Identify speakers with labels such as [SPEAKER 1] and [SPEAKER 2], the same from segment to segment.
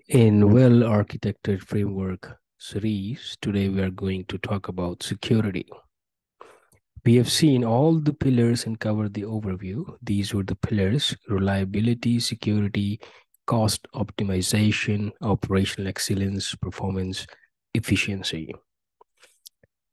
[SPEAKER 1] In well-architected framework series, today we are going to talk about security. We have seen all the pillars and covered the overview. These were the pillars: reliability, security, cost optimization, operational excellence, performance, efficiency.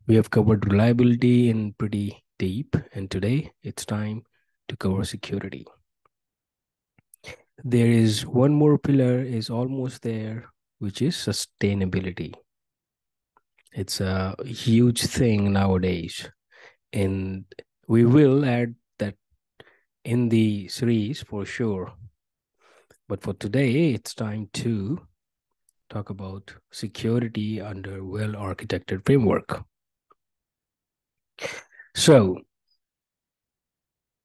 [SPEAKER 1] We have covered reliability in pretty deep, and today it's time to cover security. There is one more pillar is almost there, which is sustainability. It's a huge thing nowadays, and we will add that in the series for sure. But for today, it's time to talk about security under well-architected framework. So,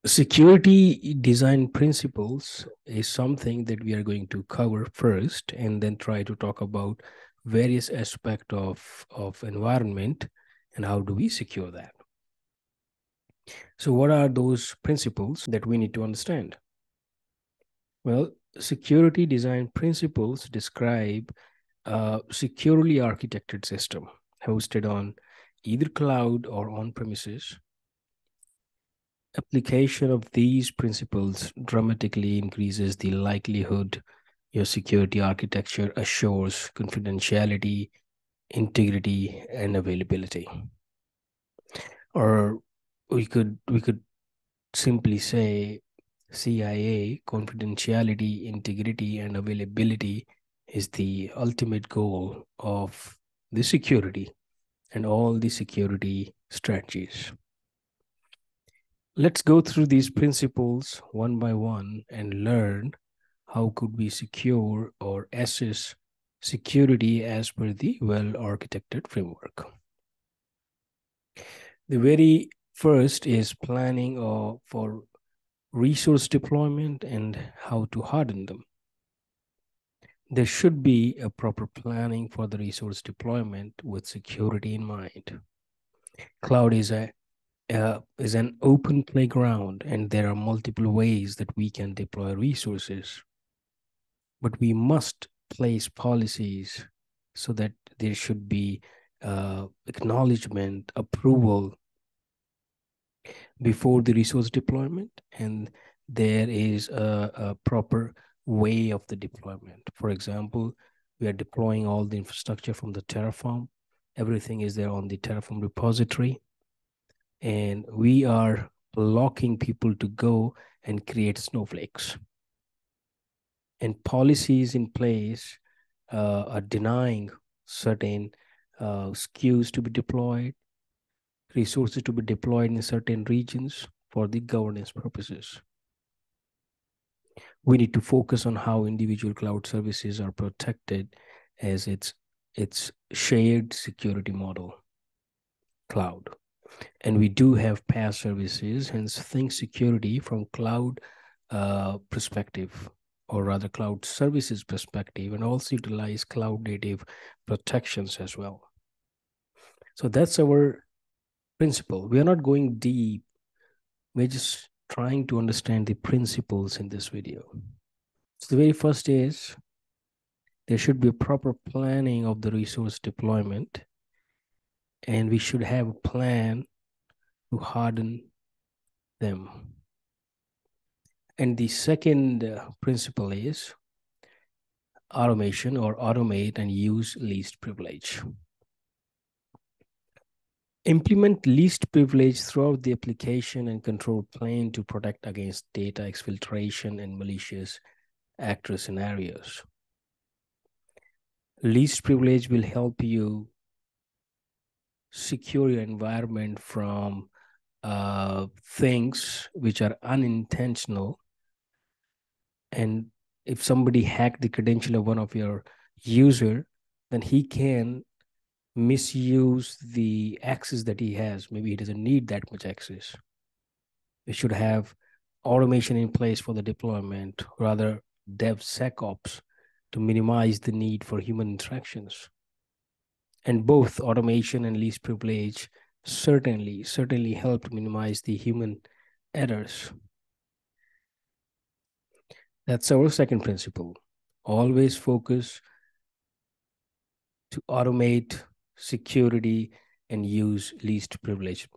[SPEAKER 1] security design principles is something that we are going to cover first, and then try to talk about various aspects of environment and how do we secure that. So what are those principles that we need to understand? Well, security design principles describe a securely architected system hosted on either cloud or on-premises. Application of these principles dramatically increases the likelihood your security architecture assures confidentiality, integrity, and availability. Or we could simply say CIA, confidentiality, integrity, and availability is the ultimate goal of the security and all the security strategies. Let's go through these principles one by one and learn how could we secure or assess security as per the well-architected framework. The very first is planning for resource deployment and how to harden them. There should be a proper planning for the resource deployment with security in mind. Cloud is an open playground, and there are multiple ways that we can deploy resources. But we must place policies so that there should be acknowledgement, approval before the resource deployment, and there is a proper way of the deployment. For example, we are deploying all the infrastructure from the Terraform. Everything is there on the Terraform repository, and we are locking people to go and create snowflakes. And policies in place are denying certain SKUs to be deployed, resources to be deployed in certain regions for the governance purposes. We need to focus on how individual cloud services are protected as its shared security model, cloud. And we do have PaaS services, hence think security from cloud perspective, or rather cloud services perspective, and also utilize cloud native protections as well. So that's our principle. We are not going deep. We're just trying to understand the principles in this video. So the very first is there should be a proper planning of the resource deployment, and we should have a plan to harden them. And the second principle is automation, or automate and use least privilege. Implement least privilege throughout the application and control plane to protect against data exfiltration and malicious actor scenarios. Least privilege will help you secure your environment from things which are unintentional. And if somebody hacked the credential of one of your user, then he can misuse the access that he has. Maybe he doesn't need that much access. We should have automation in place for the deployment, rather DevSecOps, to minimize the need for human interactions. And both automation and least privilege certainly help minimize the human errors. That's our second principle. Always focus to automate security and use least privilege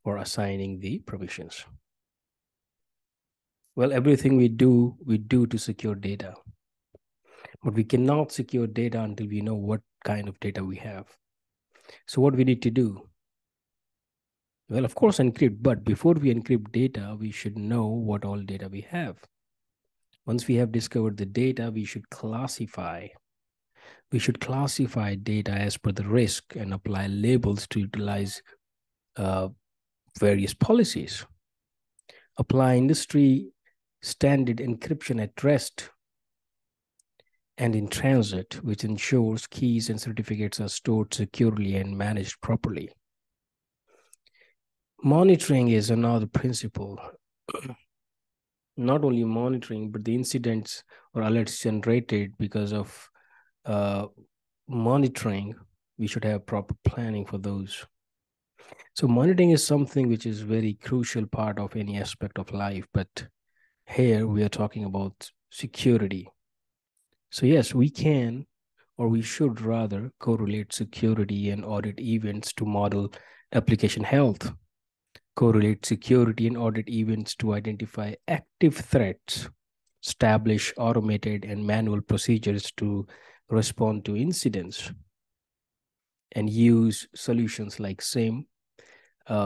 [SPEAKER 1] for assigning the permissions. Well, everything we do to secure data. But we cannot secure data until we know what kind of data we have. So what we need to do? Well, of course, encrypt, but before we encrypt data, we should know what all data we have. Once we have discovered the data, we should classify. We should classify data as per the risk and apply labels to utilize various policies. Apply industry standard encryption at rest and in transit, which ensures keys and certificates are stored securely and managed properly. Monitoring is another principle. Not only monitoring, but the incidents or alerts generated because of monitoring, we should have proper planning for those. So monitoring is something which is very crucial part of any aspect of life, but here we are talking about security. So yes, we can, or we should rather, correlate security and audit events to model application health. Correlate security and audit events to identify active threats. Establish automated and manual procedures to respond to incidents. And use solutions like SIEM,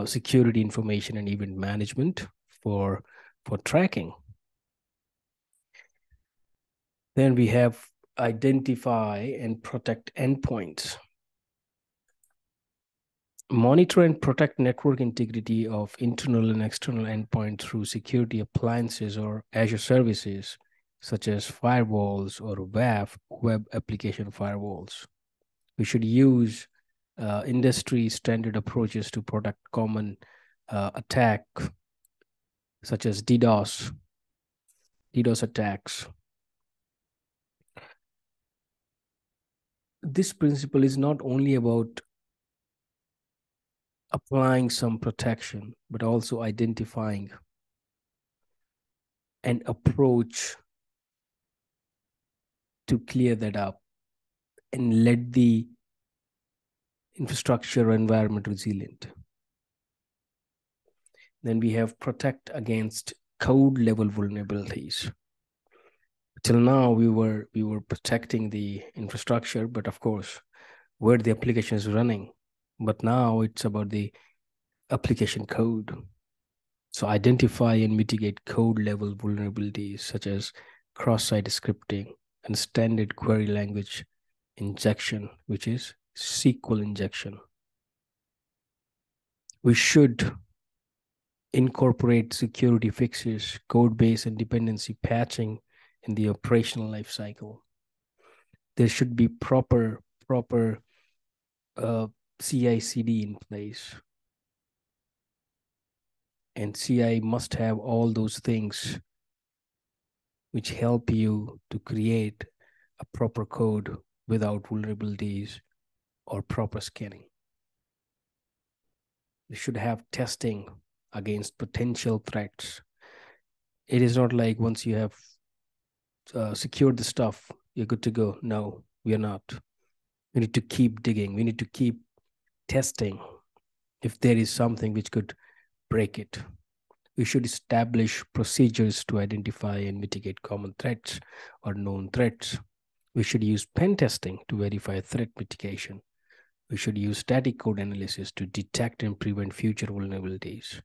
[SPEAKER 1] security information and event management for tracking. Then we have identify and protect endpoints. Monitor and protect network integrity of internal and external endpoints through security appliances or Azure services, such as firewalls or WAF, web application firewalls. We should use industry standard approaches to protect common attack, such as DDoS attacks. This principle is not only about applying some protection, but also identifying an approach to clear that up and let the infrastructure environment resilient. Then we have protect against code level vulnerabilities. Till now, we were protecting the infrastructure, but of course, where the application is running. But now it's about the application code. So identify and mitigate code level vulnerabilities such as cross-site scripting and standard query language injection, which is SQL injection. We should incorporate security fixes, code base, and dependency patching in the operational life cycle. There should be proper CI/CD in place. And CI must have all those things which help you to create a proper code without vulnerabilities or proper scanning. You should have testing against potential threats. It is not like once you have secured the stuff, you're good to go. No, we are not. We need to keep digging. We need to keep testing if there is something which could break it. We should establish procedures to identify and mitigate common threats or known threats. We should use pen testing to verify threat mitigation. We should use static code analysis to detect and prevent future vulnerabilities.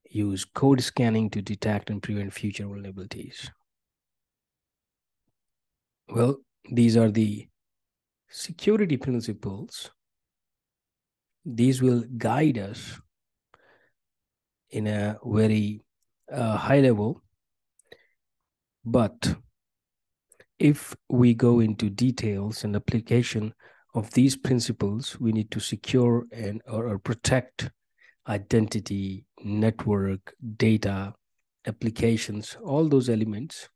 [SPEAKER 1] Use code scanning to detect and prevent future vulnerabilities. Well, these are the security principles. These will guide us in a very high level. But if we go into details and application of these principles, we need to secure and or protect identity, network, data, applications, all those elements.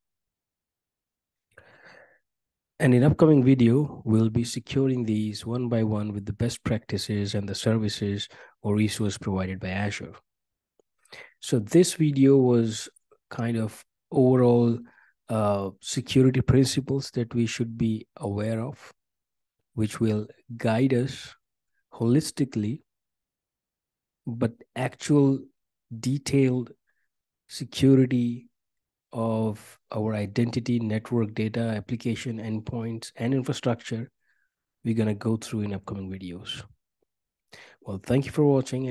[SPEAKER 1] And in upcoming video, we'll be securing these one by one with the best practices and the services or resource provided by Azure. So this video was kind of overall security principles that we should be aware of. which will guide us holistically, but actual detailed security of our identity, network data, application endpoints, and infrastructure, we're going to go through in upcoming videos. Well, thank you for watching. And